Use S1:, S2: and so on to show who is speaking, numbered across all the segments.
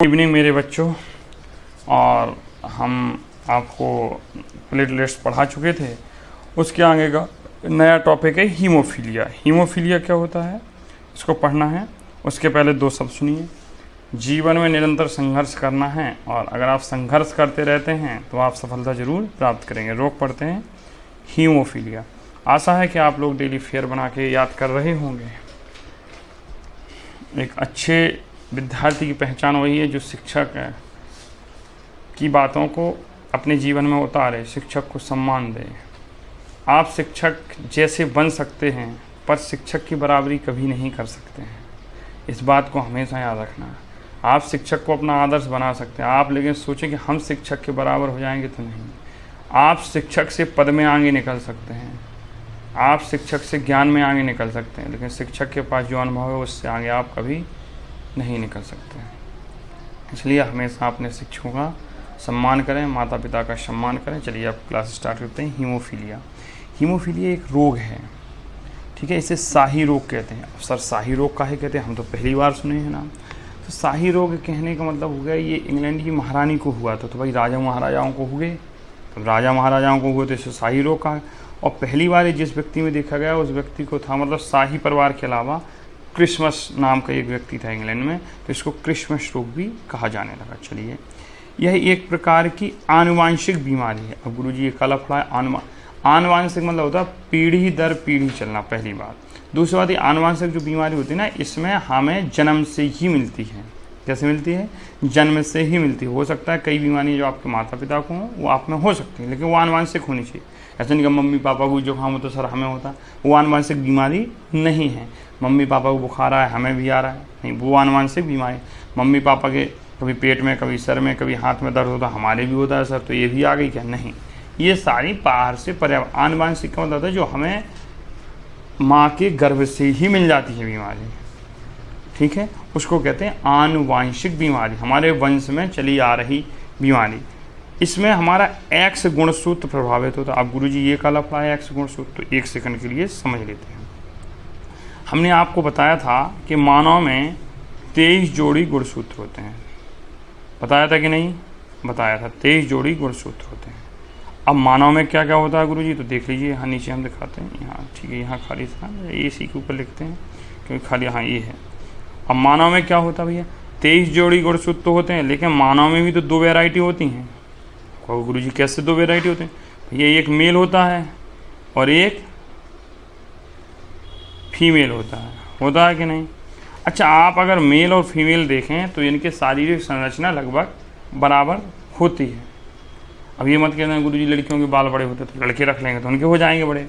S1: Evening मेरे बच्चों। और हम आपको प्लेटलेट्स पढ़ा चुके थे। उसके आगे का नया टॉपिक है हीमोफीलिया। हीमोफीलिया क्या होता है, इसको पढ़ना है। उसके पहले दो शब्द सुनिए। जीवन में निरंतर संघर्ष करना है, और अगर आप संघर्ष करते रहते हैं तो आप सफलता जरूर प्राप्त करेंगे। रोग पढ़ते हैं हीमोफीलिया। आशा है कि आप लोग डेली फेयर बना के याद कर रहे होंगे। एक अच्छे विद्यार्थी की पहचान वही है जो शिक्षक की बातों को अपने जीवन में उतारे, शिक्षक को सम्मान दे। आप शिक्षक जैसे बन सकते हैं, पर शिक्षक की बराबरी कभी नहीं कर सकते हैं। इस बात को हमेशा याद रखना। आप शिक्षक को अपना आदर्श बना सकते हैं, आप लेकिन सोचें कि हम शिक्षक के बराबर हो जाएंगे तो नहीं। आप शिक्षक से पद में आगे निकल सकते हैं, आप शिक्षक से ज्ञान में आगे निकल सकते हैं, लेकिन शिक्षक के पास जो अनुभव है उससे आगे आप कभी नहीं निकल सकते हैं। इसलिए हमेशा अपने शिक्षकों का सम्मान करें, माता पिता का सम्मान करें। चलिए अब क्लास स्टार्ट करते हैं। हीमोफीलिया। हीमोफीलिया एक रोग है, ठीक है। इसे शाही रोग कहते हैं। अब सर शाही रोग काहे कहते हैं, हम तो पहली बार सुने हैं नाम। तो शाही रोग कहने का मतलब हो गया ये इंग्लैंड की महारानी को हुआ था, तो भाई राजा महाराजाओं को हुए, तो राजा महाराजाओं को हुए तो इसे शाही रोग कहा। और पहली बार जिस व्यक्ति में देखा गया उस व्यक्ति को था, मतलब शाही परिवार के अलावा क्रिसमस नाम का एक व्यक्ति था इंग्लैंड में, तो इसको क्रिसमस रोग भी कहा जाने लगा। चलिए, यह एक प्रकार की आनुवांशिक बीमारी है। अब गुरुजी ये कल पढ़ा है। आनुवांशिक मतलब होता है पीढ़ी दर पीढ़ी चलना, पहली बात। दूसरी बात, ये आनुवांशिक जो बीमारी होती है ना, इसमें हमें जन्म से ही मिलती है। कैसे मिलती है? जन्म से ही मिलती है। हो सकता है कई बीमारियाँ जो आपके माता पिता को हों वो आप में हो सकती हैं, लेकिन वो आनुवांशिक होनी चाहिए। ऐसा नहीं कि मम्मी पापा को जो जुकाम हो तो सर हमें होता, वो आनुवांशिक बीमारी नहीं है। मम्मी पापा को बुखार आया हमें भी आ रहा है, नहीं, वो आनुवांशिक बीमारी। मम्मी पापा के कभी पेट में, कभी सर में, कभी हाथ में दर्द होता, हमारे भी होता है सर, तो ये भी आ गई क्या? नहीं, ये सारी बाहर से पर्याप्त। आनुवांशिक का मतलब है जो हमें माँ के गर्भ से ही मिल जाती है बीमारी, ठीक है, उसको कहते हैं आनुवांशिक बीमारी, हमारे वंश में चली आ रही बीमारी। इसमें हमारा एक्स गुणसूत्र प्रभावित होता है। अब गुरुजी ये काला पढ़ा है एक्स गुणसूत्र, तो एक सेकंड के लिए समझ लेते हैं। हमने आपको बताया था कि मानव में 23 जोड़ी गुणसूत्र होते हैं, बताया था कि नहीं? बताया था, 23 जोड़ी गुणसूत्र होते हैं। अब मानव में क्या क्या होता है गुरुजी, तो देख लीजिए, यहाँ नीचे हम दिखाते हैं, यहाँ ठीक है, यहाँ खाली था, इसी के ऊपर लिखते हैं क्योंकि खाली हाँ ये है। अब मानव में क्या होता है भैया, 23 जोड़ी गुणसूत्र तो होते हैं, लेकिन मानव में भी तो दो वैरायटी होती हैं। कहो गुरुजी कैसे दो वैरायटी होते हैं? भैया एक मेल होता है और एक फीमेल होता है कि नहीं? अच्छा, आप अगर मेल और फीमेल देखें तो इनके शारीरिक संरचना लगभग बराबर होती है। अब ये मत कहना गुरुजी लड़कियों के बाल बड़े होते तो लड़के रख लेंगे तो उनके हो जाएंगे बड़े।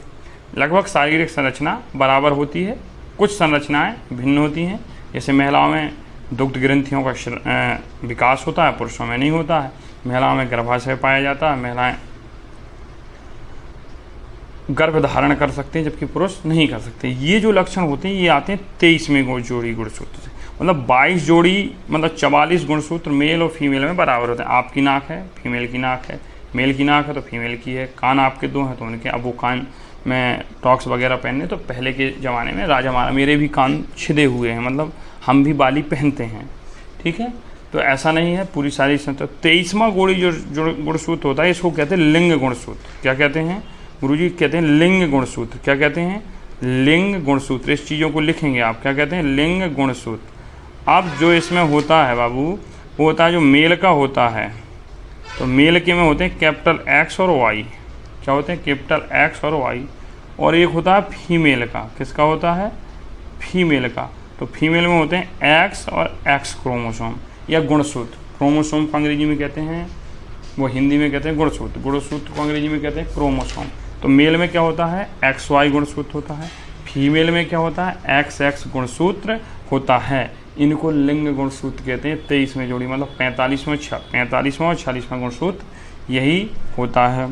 S1: लगभग शारीरिक संरचना बराबर होती है, कुछ संरचनाएं भिन्न होती हैं। जैसे महिलाओं में दुग्ध ग्रंथियों का विकास होता है, पुरुषों में नहीं होता है। महिलाओं में गर्भाशय पाया जाता है, महिलाएं गर्भ धारण कर सकते हैं जबकि पुरुष नहीं कर सकते। ये जो लक्षण होते हैं ये आते हैं 23वें जोड़ी गुणसूत्र से। मतलब 22 जोड़ी, मतलब 44 गुणसूत्र मेल और फीमेल में बराबर होते हैं। आपकी नाक है, फीमेल की नाक है, मेल की नाक है तो फीमेल की है। कान आपके दो हैं तो उनके, अब वो कान में टॉक्स वगैरह पहनने, तो पहले के ज़माने में राजा महाराजा, मेरे भी कान छिदे हुए हैं, मतलब हम भी बाली पहनते हैं, ठीक है। तो ऐसा नहीं है, पूरी सारी संख्या। 23वां जोड़ी जो गुणसूत्र होता है इसको कहते हैं लिंग गुणसूत्र। क्या कहते हैं गुरुजी? कहते हैं लिंग गुणसूत्र। क्या कहते हैं? लिंग गुणसूत्र। इस चीज़ों को लिखेंगे आप, क्या कहते हैं? लिंग गुणसूत्र। अब जो इसमें होता है बाबू, वो होता है जो मेल का होता है, तो मेल के में होते हैं कैपिटल एक्स और वाई। क्या होते हैं? कैपिटल एक्स और वाई। और एक होता है फीमेल का। किसका होता है? फीमेल का। तो फीमेल में होते हैं एक्स और एक्स क्रोमोसोम या गुणसूत्र। क्रोमोसोम को अंग्रेजी में कहते हैं, वो हिंदी में कहते हैं गुणसूत्र। गुणसूत्र को अंग्रेजी में कहते हैं क्रोमोसोम। तो मेल में क्या होता है? एक्स वाई गुणसूत्र होता है। फीमेल में क्या होता है? एक्स एक्स गुणसूत्र होता है। इनको लिंग गुणसूत्र कहते हैं। 23वें जोड़ी मतलब 45वां और 46वां गुणसूत्र यही होता है।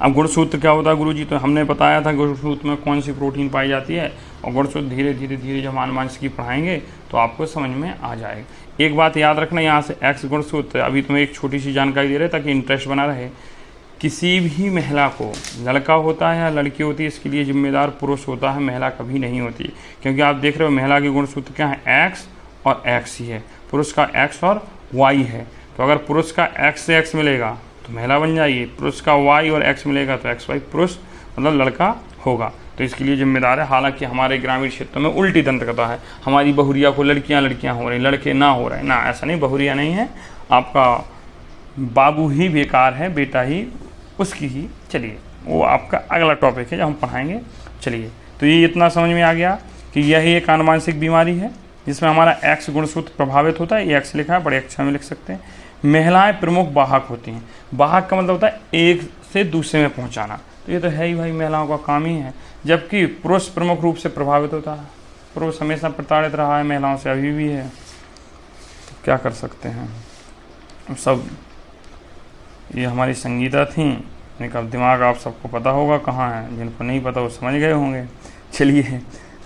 S1: अब गुणसूत्र क्या होता है गुरुजी? तो हमने बताया था गुणसूत्र में कौन सी प्रोटीन पाई जाती है, और गुणसूत्र धीरे धीरे जब आनुवांशिकी पढ़ाएंगे तो आपको समझ में आ जाएगा। एक बात याद रखना, यहाँ से एक्स गुणसूत्र, अभी तुम्हें एक छोटी सी जानकारी दे रहे ताकि इंटरेस्ट बना रहे। किसी भी महिला को, लड़का होता है या लड़की होती है, इसके लिए जिम्मेदार पुरुष होता है, महिला कभी नहीं होती। क्योंकि आप देख रहे हो महिला के गुणसूत्र क्या है? एक्स और एक्स ही है। पुरुष का एक्स और वाई है। तो अगर पुरुष का एक्स से एक्स मिलेगा तो महिला बन जाएगी, पुरुष का वाई और एक्स मिलेगा तो एक्स वाई पुरुष मतलब लड़का होगा। तो इसके लिए जिम्मेदार है। हालांकि हमारे ग्रामीण क्षेत्रों में उल्टी तंत्रता है, हमारी बहुरिया को लड़कियां लड़कियां हो रही, लड़के ना हो रहे ना, ऐसा नहीं, बहुरिया नहीं है, आपका बाबू ही बेकार है, बेटा ही उसकी ही। चलिए वो आपका अगला टॉपिक है जो हम पढ़ाएंगे। चलिए तो ये इतना समझ में आ गया कि यही एक आनुवांशिक बीमारी है जिसमें हमारा एक्स गुणसूत्र प्रभावित होता है। ये एक्स लिखा है, बड़े अक्षर में लिख सकते हैं। महिलाएं प्रमुख वाहक होती हैं। वाहक का मतलब होता है एक से दूसरे में पहुंचाना, तो ये तो है ही भाई, महिलाओं का काम ही है। जबकि पुरुष प्रमुख रूप से प्रभावित होता है। पुरुष हमेशा प्रताड़ित रहा है महिलाओं से, अभी भी है, तो क्या कर सकते हैं। सब ये हमारी संगीता थी, इनका दिमाग आप सबको पता होगा कहाँ है, जिनको नहीं पता वो समझ गए होंगे। चलिए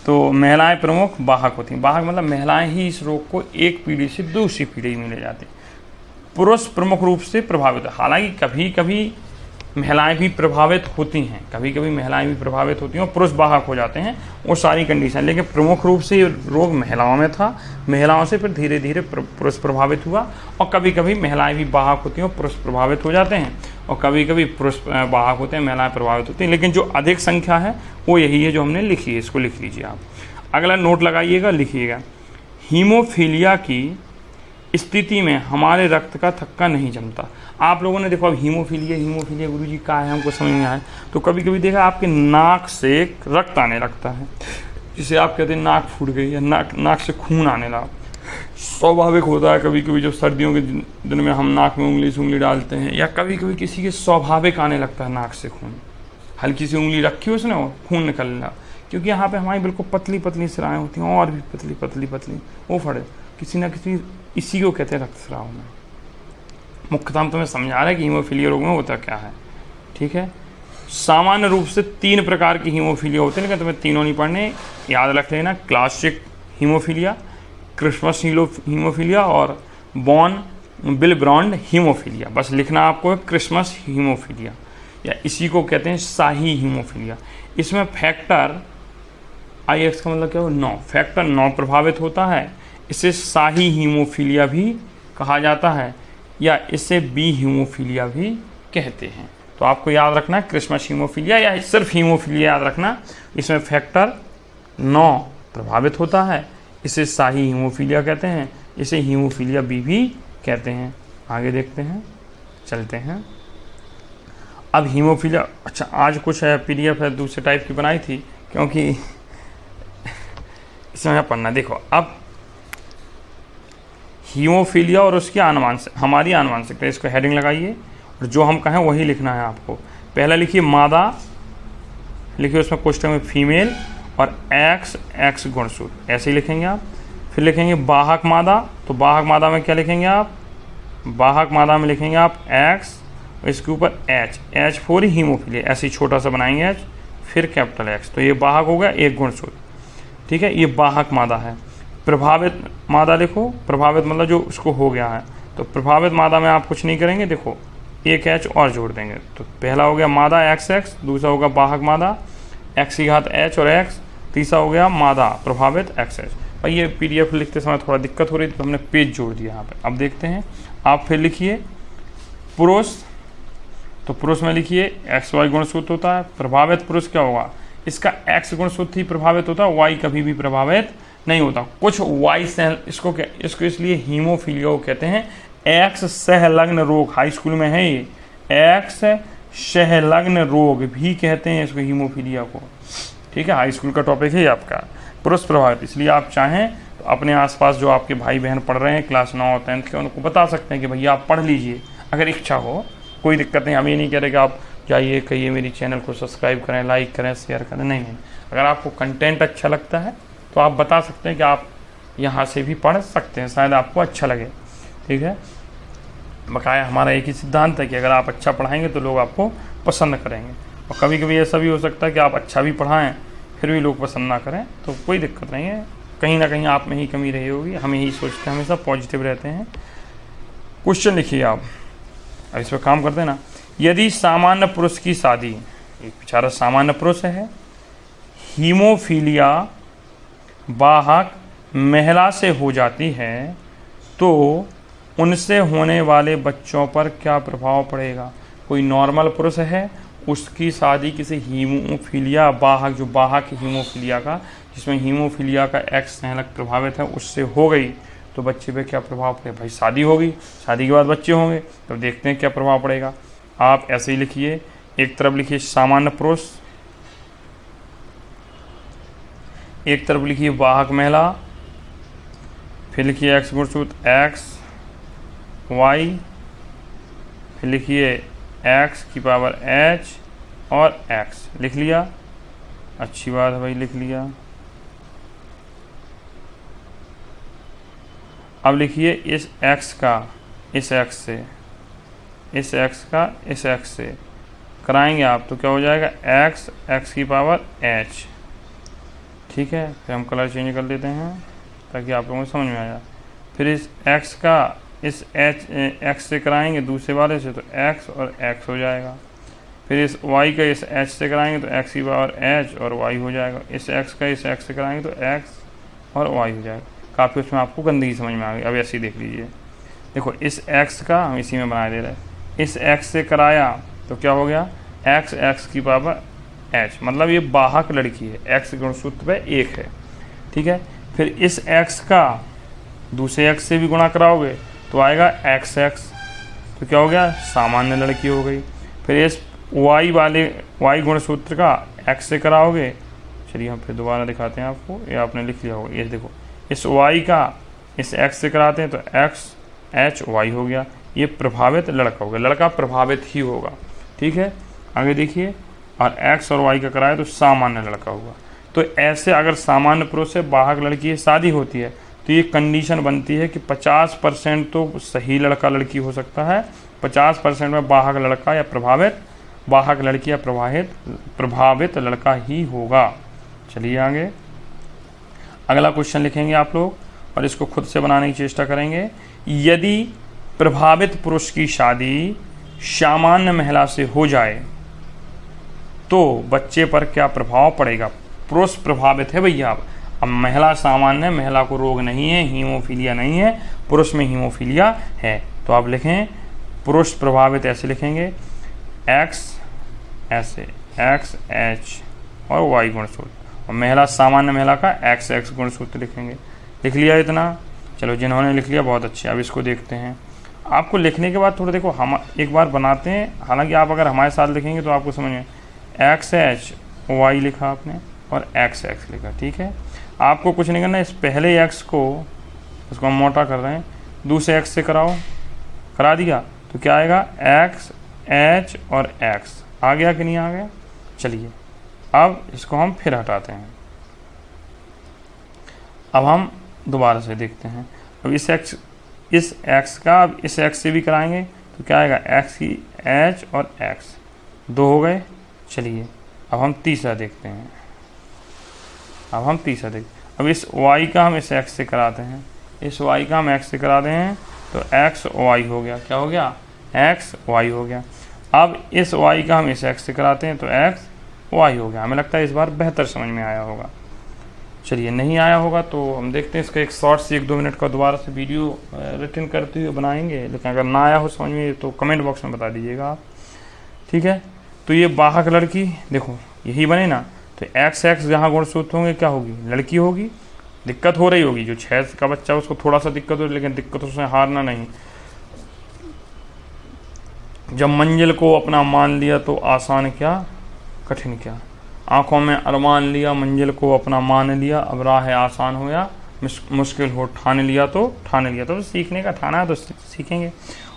S1: तो महिलाएं प्रमुख वाहक होती हैं। वाहक मतलब महिलाएं ही इस रोग को एक पीढ़ी से दूसरी पीढ़ी में ले जाती। पुरुष प्रमुख रूप से प्रभावित है। हालांकि कभी कभी महिलाएं भी प्रभावित होती हैं, कभी कभी महिलाएं भी प्रभावित होती हैं और पुरुष वाहक हो जाते हैं, वो सारी कंडीशन। लेकिन प्रमुख रूप से ये रोग महिलाओं में था, महिलाओं से फिर धीरे धीरे पुरुष प्रभावित हुआ, और कभी कभी महिलाएं भी वाहक होती हैं और पुरुष प्रभावित हो जाते हैं, और कभी कभी पुरुष वाहक होते हैं, महिलाएं प्रभावित होती हैं। लेकिन जो अधिक संख्या है वो यही है जो हमने लिखी है, इसको लिख लीजिए आप। अगला नोट लगाइएगा, लिखिएगा, हीमोफीलिया की स्थिति में हमारे रक्त का थक्का नहीं जमता। आप लोगों ने देखो अब हीमोफीलिया गुरुजी क्या है हमको समझ में आया, तो कभी कभी देखा आपके नाक से रक्त आने लगता है, जिसे आप कहते हैं नाक फूट गई या नाक से खून आने लगा। स्वाभाविक होता है कभी कभी जब सर्दियों के दिन में हम नाक में उंगली डालते हैं, या कभी कभी किसी के स्वाभाविक आने लगता है नाक से खून, हल्की सी उंगली रखी उसने और खून निकल रहा, क्योंकि यहाँ पे हमारी बिल्कुल पतली पतली सिराएँ होती हैं, और भी पतली पतली पतली वो फड़े, किसी ना किसी, इसी को कहते हैं रक्तस्राव में। मुख्यतः तुम्हें समझा रहा है कि हीमोफीलिया रोग में होता क्या है, ठीक है। सामान्य रूप से 3 प्रकार की हीमोफीलिया होते हैं, लेकिन तुम्हें तीनों नहीं पढ़ने, याद रख लेना। क्लासिक हीमोफीलिया, क्रिसमस हीमोफीलिया और बॉन विलब्रॉन्ड हीमोफीलिया। बस लिखना आपको क्रिसमस हीमोफीलिया, या इसी को कहते हैं शाही हीमोफीलिया। इसमें फैक्टर IX का मतलब क्या हो, 9, फैक्टर 9 प्रभावित होता है। इसे शाही हीमोफीलिया भी कहा जाता है, या इसे बी हीमोफीलिया भी कहते हैं। तो आपको याद रखना है क्रिसमस हीमोफीलिया या सिर्फ हीमोफीलिया याद रखना। इसमें फैक्टर 9 प्रभावित होता है, इसे शाही हीमोफीलिया कहते हैं, इसे हीमोफीलिया बी भी कहते हैं। आगे देखते हैं, चलते हैं। अब हीमोफीलिया, अच्छा आज कुछ PDF है दूसरे टाइप की बनाई थी, क्योंकि इसमें पढ़ना। देखो अब हीमोफीलिया और उसकी आनुवांशिक, हमारी आनुवांशिकता, इसको हेडिंग लगाइए और जो हम कहें वही लिखना है आपको। पहला लिखिए मादा, लिखिए उसमें कोष्ठक में फीमेल और एक्स गुणसूत्र, ऐसे ही लिखेंगे आप। फिर लिखेंगे वाहक मादा, तो वाहक मादा में क्या लिखेंगे आप, वाहक मादा में लिखेंगे आप एक्स, इसके ऊपर H फॉर हीमोफीलिया, ऐसे ही छोटा सा बनाएंगे H, फिर कैपिटल X, तो ये वाहक हो गया एक गुणसूत्र, ठीक है। ये वाहक मादा है। प्रभावित मादा लिखो, प्रभावित मतलब जो उसको हो गया है, तो प्रभावित मादा में आप कुछ नहीं करेंगे, देखो एक H और जोड़ देंगे, तो पहला हो गया मादा XX, दूसरा होगा वाहक मादा X की घात H और X, तीसरा हो गया मादा प्रभावित XX। भाई ये PDF लिखते समय थोड़ा दिक्कत हो रही थी तो हमने पेज जोड़ दिया यहाँ पे। अब देखते हैं, आप फिर लिखिए पुरुष, तो पुरुष में लिखिए XY गुणसूत्र होता है। प्रभावित पुरुष क्या होगा, इसका X गुणसूत्र ही प्रभावित होता है, Y कभी भी प्रभावित नहीं होता। कुछ Y सह, इसको इसलिए हीमोफीलिया को कहते हैं X सहलग्न रोग, हाई स्कूल में है ये, X सहलग्न रोग भी कहते हैं इसको, हीमोफीलिया को, ठीक है। हाई स्कूल का टॉपिक है आपका पुरुष प्रभावित। इसलिए आप चाहें तो अपने आसपास जो आपके भाई बहन पढ़ रहे हैं क्लास 9 और 10 के, उनको बता सकते हैं कि भैया आप पढ़ लीजिए, अगर इच्छा हो, कोई दिक्कत नहीं। हम ये नहीं कह रहे कि आप जाइए कहिए मेरी चैनल को सब्सक्राइब करें, लाइक करें, शेयर करें, नहीं। अगर आपको कंटेंट अच्छा लगता है तो आप बता सकते हैं कि आप यहाँ से भी पढ़ सकते हैं, शायद आपको अच्छा लगे, ठीक है। बकाया हमारा एक ही सिद्धांत है कि अगर आप अच्छा पढ़ाएंगे तो लोग आपको पसंद करेंगे, और कभी कभी ऐसा भी हो सकता है कि आप अच्छा भी पढ़ाएं फिर भी लोग पसंद ना करें, तो कोई दिक्कत नहीं है, कहीं ना कहीं आप में ही कमी रही होगी। हम यही सोचते हैं, हमेशा पॉजिटिव रहते हैं। क्वेश्चन लिखिए आप, अब इस पर काम करते हैं ना। यदि सामान्य पुरुष की शादी, एक बेचारा सामान्य पुरुष है, हीमोफीलिया वाहक महिला से हो जाती है, तो उनसे होने वाले बच्चों पर क्या प्रभाव पड़ेगा। कोई नॉर्मल पुरुष है, उसकी शादी किसी हीमोफीलिया वाहक, जो वाहक हीमोफीलिया का, जिसमें हीमोफीलिया का एक्स संलग्न प्रभावित है, उससे हो गई, तो बच्चे पे क्या प्रभाव पड़ेगा। भाई शादी होगी, शादी के बाद बच्चे होंगे, तो देखते हैं क्या प्रभाव पड़ेगा। आप ऐसे ही लिखिए, एक तरफ लिखिए सामान्य पुरुष, एक तरफ लिखिए वाहक महिला, फिर लिखिए एक्स गुणसूत्र एक्स वाई, फिर लिखिए एक्स की पावर एच और एक्स। लिख लिया, अच्छी बात है भाई, लिख लिया। अब लिखिए इस एक्स का इस एक्स से, इस एक्स का इस एक्स से कराएंगे आप, तो क्या हो जाएगा, एक्स एक्स की पावर एच। ठीक है, फिर हम कलर चेंज कर लेते हैं ताकि आप लोगों को समझ में आ जाए। फिर इस एक्स का इस एच एक्स से कराएंगे दूसरे वाले से, तो एक्स और एक्स हो जाएगा। फिर इस वाई का इस एच से कराएंगे तो एक्स की पावर एच और वाई हो जाएगा। इस एक्स का इस एक्स से कराएंगे तो एक्स और वाई हो जाएगा। काफ़ी उसमें आपको गंदगी समझ में आ गई। अब ऐसे ही देख लीजिए, देखो इस एक्स का हम इसी में बना दे रहे हैं, इस एक्स से कराया तो क्या हो गया, एक्स एक्स की पावर एच, मतलब ये वाहक लड़की है, एक्स गुणसूत्र पे एक है। ठीक है, फिर इस एक्स का दूसरे एक्स से भी गुणा कराओगे तो आएगा एक्स एक्स, तो क्या हो गया, सामान्य लड़की हो गई। फिर इस वाई वाले वाई गुणसूत्र का एक्स से कराओगे, चलिए हम फिर दोबारा दिखाते हैं आपको, ये आपने लिख लिया होगा। ये देखो, इस वाई का इस एक्स से कराते हैं तो एक्स एच वाई हो गया, ये प्रभावित लड़का होगा, लड़का प्रभावित ही होगा। ठीक है, आगे देखिए, और एक्स और वाई का कराए तो सामान्य लड़का होगा। तो ऐसे अगर सामान्य पुरुष से वाहक लड़की की शादी होती है तो ये कंडीशन बनती है कि 50% तो सही लड़का लड़की हो सकता है, 50% में वाहक लड़का या प्रभावित वाहक लड़की या प्रभावित लड़का ही होगा। चलिए आगे अगला क्वेश्चन लिखेंगे आप लोग और इसको खुद से बनाने की चेष्टा करेंगे। यदि प्रभावित पुरुष की शादी सामान्य महिला से हो जाए तो बच्चे पर क्या प्रभाव पड़ेगा। पुरुष प्रभावित है भैया, अब महिला सामान्य, महिला को रोग नहीं है, हीमोफीलिया नहीं है, पुरुष में हीमोफीलिया है, तो आप लिखें पुरुष प्रभावित, ऐसे लिखेंगे एक्स ऐसे एक्स एच और वाई गुणसूत्र, और महिला सामान्य महिला का एक्स एक्स गुणसूत्र लिखेंगे। लिख लिया इतना, चलो जिन्होंने लिख लिया बहुत अच्छे। अब इसको देखते हैं, आपको लिखने के बाद थोड़ा देखो, हम एक बार बनाते हैं, हालांकि आप अगर हमारे साथ लिखेंगे तो आपको समझ में, एक्स एच वाई लिखा आपने और एक्स एक्स लिखा। ठीक है, आपको कुछ नहीं करना, इस पहले एक्स को इसको हम मोटा कर रहे हैं, दूसरे एक्स से कराओ, करा दिया तो क्या आएगा, एक्स एच और एक्स आ गया कि नहीं आ गया। चलिए अब इसको हम फिर हटाते हैं, अब हम दोबारा से देखते हैं। अब इस एक्स का अब इस एक्स से भी कराएंगे तो क्या आएगा, एक्स की एच और एक्स, दो हो गए। चलिए अब हम तीसरा देखते हैं, अब इस y का हम इस x से कराते हैं, इस y का हम x से कराते हैं तो x y हो गया, क्या हो गया, x y हो गया। अब इस y का हम इस x से कराते हैं तो x y हो गया। हमें लगता है इस बार बेहतर समझ में आया होगा। चलिए नहीं आया होगा तो हम देखते हैं, इसका एक शॉर्ट से 1-2 मिनट का दोबारा से वीडियो रिटर्न करते हुए बनाएंगे, लेकिन अगर ना आया हो समझ में तो कमेंट बॉक्स में बता दीजिएगा आप। ठीक है, तो ये वाहक लड़की देखो यही बने ना, तो एक्स एक्स जहाँ गुणसूत्र होंगे क्या होगी, लड़की होगी। दिक्कत हो रही होगी, जो 6 का बच्चा उसको थोड़ा सा दिक्कत हो, लेकिन दिक्कतों से हारना नहीं। जब मंजिल को अपना मान लिया तो आसान क्या कठिन क्या, आंखों में अरमान लिया मंजिल को अपना मान लिया, अब राह आसान हो या मुश्किल हो, ठान लिया तो सीखने का ठाना है तो सीखेंगे।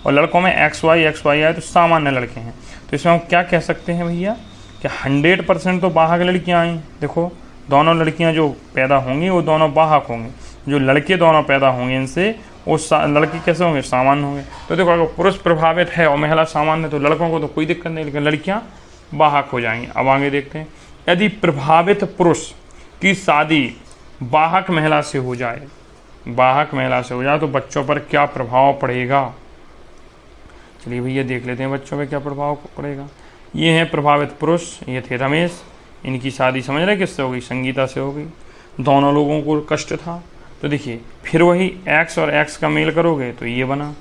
S1: और लड़कों में एक्स वाई आए तो सामान्य लड़के हैं, तो इसमें हम क्या कह सकते हैं भैया कि 100% तो वाहक लड़कियां आई। देखो दोनों लड़कियां जो पैदा होंगी वो दोनों वाहक होंगे, जो लड़के दोनों पैदा होंगे इनसे वो लड़के कैसे होंगे, सामान्य होंगे। तो देखो अगर पुरुष प्रभावित है और महिला सामान्य तो लड़कों को तो कोई दिक्कत नहीं, लेकिन लड़कियां वाहक हो जाएंगी। अब आगे देखते हैं, यदि प्रभावित पुरुष की शादी वाहक महिला से हो जाए तो बच्चों पर क्या प्रभाव पड़ेगा। चलिए भैया देख लेते हैं बच्चों पे क्या प्रभाव पड़ेगा। ये हैं प्रभावित पुरुष, ये थे रमेश, इनकी शादी समझ रहे किससे हो गई, संगीता से हो गई। दोनों लोगों को कष्ट था, तो देखिए फिर वही x और x का मेल करोगे तो ये बना,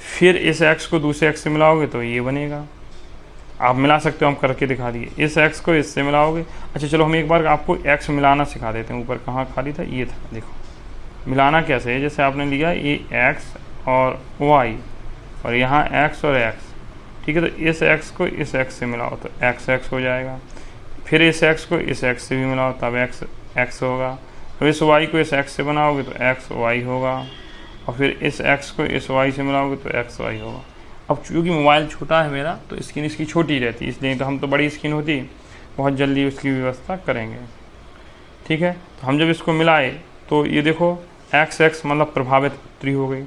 S1: फिर इस x को दूसरे x से मिलाओगे तो ये बनेगा। आप मिला सकते हो, हम करके दिखा दिए। इस x को इससे मिलाओगे। अच्छा चलो हम एक बार आपको x मिलाना सिखा देते हैं। ऊपर कहाँ खाली था, ये था, देखो मिलाना कैसे है। जैसे आपने लिया ये x और y और यहाँ x और x, ठीक है। तो इस x को इस x से मिलाओ तो x हो जाएगा। फिर इस x को इस x से भी मिलाओ तब x होगा। तो इस y को इस x से बनाओगे तो x y होगा, और फिर इस x को इस y से मिलाओगे तो x y होगा। अब चूँकि मोबाइल छोटा है मेरा तो स्क्रीन इसकी छोटी रहती है, इसलिए तो हम तो बड़ी स्क्रीन होती बहुत जल्दी उसकी व्यवस्था करेंगे, ठीक है। तो हम जब इसको मिलाए तो ये देखो x मतलब प्रभावित पुत्री हो गई,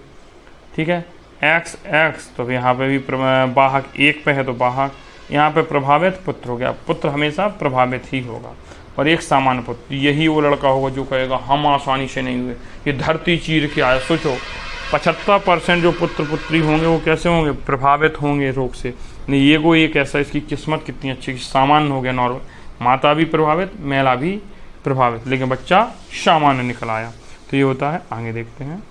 S1: ठीक है। x तो यहाँ पे भी वाहक एक पे है तो वाहक, यहाँ पे प्रभावित पुत्र हो गया। पुत्र हमेशा प्रभावित ही होगा, और एक सामान्य पुत्र यही वो लड़का होगा जो कहेगा हम आसानी से नहीं हुए, ये धरती चीर के आया। सोचो 75% जो पुत्र पुत्री होंगे वो कैसे होंगे, प्रभावित होंगे रोग से। नहीं ये को एक ऐसा, इसकी किस्मत कितनी अच्छी, सामान्य हो गया नॉर्मल, माता भी प्रभावित महिला भी प्रभावित, लेकिन बच्चा सामान्य निकल आया। तो ये होता है। आगे देखते हैं।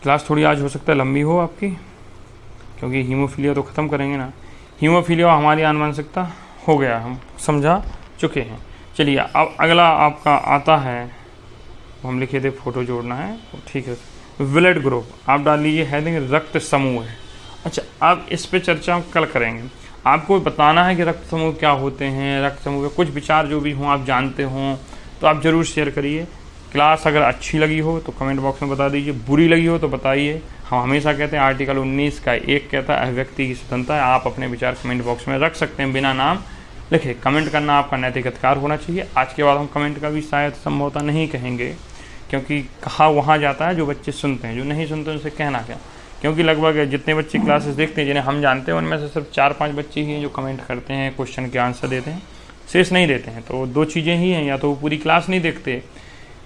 S1: क्लास थोड़ी आज हो सकता है लंबी हो आपकी, क्योंकि हीमोफीलिया तो ख़त्म करेंगे ना। हीमोफीलिया हमारी आनुवंशिकता हो गया, हम समझा चुके हैं। चलिए अब अगला आपका आता है, हम लिखे थे फोटो जोड़ना है, ठीक है। ब्लड ग्रुप आप डाल लीजिए, है देंगे रक्त समूह है। अच्छा अब इस पे चर्चा हम कल करेंगे। आपको बताना है कि रक्त समूह क्या होते हैं, रक्त समूह के कुछ विचार जो भी हों आप जानते हों तो आप ज़रूर शेयर करिए। क्लास अगर अच्छी लगी हो तो कमेंट बॉक्स में बता दीजिए, बुरी लगी हो तो बताइए। हम हमेशा कहते हैं आर्टिकल 19 का 1 कहता है अभिव्यक्ति की स्वतंत्रता है। आप अपने विचार कमेंट बॉक्स में रख सकते हैं बिना नाम लिखे। कमेंट करना आपका नैतिक अधिकार होना चाहिए। आज के बाद हम कमेंट का भी शायद संभवतः नहीं कहेंगे, क्योंकि कहा वहाँ जाता है जो बच्चे सुनते हैं, जो नहीं सुनते उनसे कहना क्या। क्योंकि लगभग जितने बच्चे क्लासेस देखते हैं जिन्हें हम जानते हैं उनमें से सिर्फ 4-5 बच्चे ही हैं जो कमेंट करते हैं, क्वेश्चन के आंसर देते हैं, शेष नहीं देते हैं। तो 2 चीज़ें ही हैं, या तो वो पूरी क्लास नहीं देखते,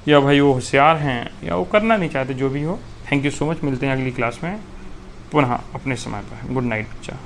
S1: या भाई वो होशियार हैं, या वो करना नहीं चाहते, जो भी हो। थैंक यू सो मच, मिलते हैं अगली क्लास में पुनः अपने समय पर। गुड नाइट बच्चा।